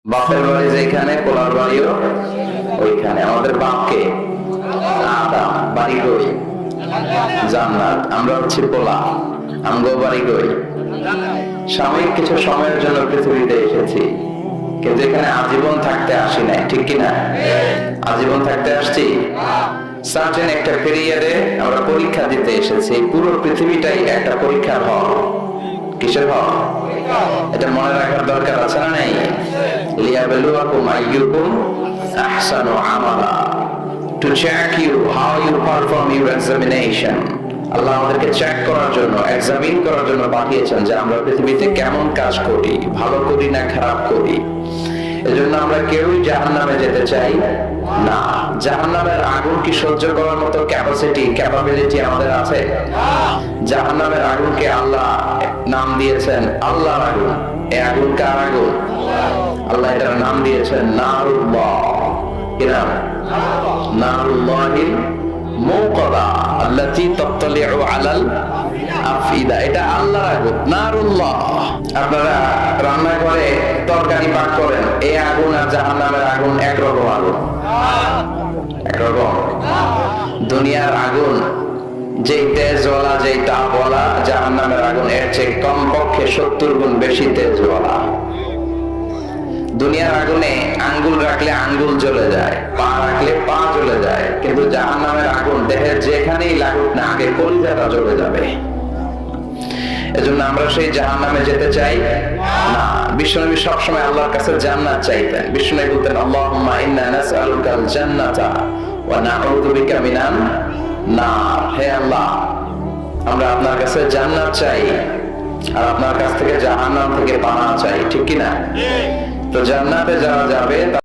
বাপের বাড়ি যেখানে, পোলার বাড়িও ওইখানে। আমাদের বাপকে আদম, বাড়ি কই? জান্নাত। আমরা হচ্ছে পোলা, আমগো বাড়ি কই? সাময়িক কিছু সময়ের জন্য পৃথিবীতে এসেছি, কিন্তু এখানে আজীবন থাকতে আসি নাই, ঠিক কিনা? আজীবন থাকতে আসছি। সার্টেন একটা পিরিয়ডে আমরা পরীক্ষা দিতে এসেছি। পুরো পৃথিবীটাই একটা পরীক্ষার হল। কিসের হল? এটা মনে রাখার দরকার আছে না নাই? লিয়াবলুয়াকুম আইয়ুকুম আহসানু আমালা, to check you how you perform your examination. আল্লাহ আমাদেরকে চেক করার জন্য, এক্সামিন করার জন্য পাঠিয়েছেন যে আমরা পৃথিবীতে কেমন কাজ করি, ভালো করি না খারাপ করি। এজন্য আমরা কেউই জাহান্নামে যেতে চাই না। জাহান্নামের আগুন কি সহ্য করার মতো ক্যাপাবিলিটি আমাদের আছে? জাহান্নামের আগুনকে আল্লাহ নাম দিয়েছেন আল্লাহর আগুন। এই আগুন কার আগুন? আল্লাহ এটার নাম দিয়েছেন নারুল্লাহ। কি নাম? নারুল্লাহিল মুকাদা আল্লাতী তাত্তালিউ আলাল আফইদা। এটা আল্লাহর আগুন, নারুল্লাহ। আপনারা রান্না করে তরকারি পাক করেন, এই আগুন আর জাহান্নামের আগুন একরকম আগুন? একরকম? দুনিয়ার আগুন যেই তেজওয়ালা, যেই তাপওয়ালা, জাহান্নামের আগুন এর চেয়ে কমপক্ষে 70 গুণ বেশি তেজওয়ালা। দুনিয়ার আগুনে আঙ্গুল রাখলে আঙ্গুল জ্বলে যায়, পা রাখলে পা জ্বলে যায়, কিন্তু জাহান্নামের আগুন দেহের যেখানেই লাগুক না, আগে কলিজাটা জ্বলে যাবে। এজন্য আমরা সেই জাহান্নামে যেতে চাই না। বিশ্বনবী সবসময় আল্লাহর কাছে জান্নাত চাইতেন। বিশ্বনবী বলতেন, আল্লাহুম্মা ইন্না নাসআলুকাল জান্নাতা ওয়া নাউযু বিকা মিনান নার। হে আল্লাহ, আমরা আপনার কাছে জান্নাত চাই আর আপনার কাছ থেকে জাহান্নাম থেকে পানাহ চাই, ঠিক কি না? তো জান্নাতে যারা যাবে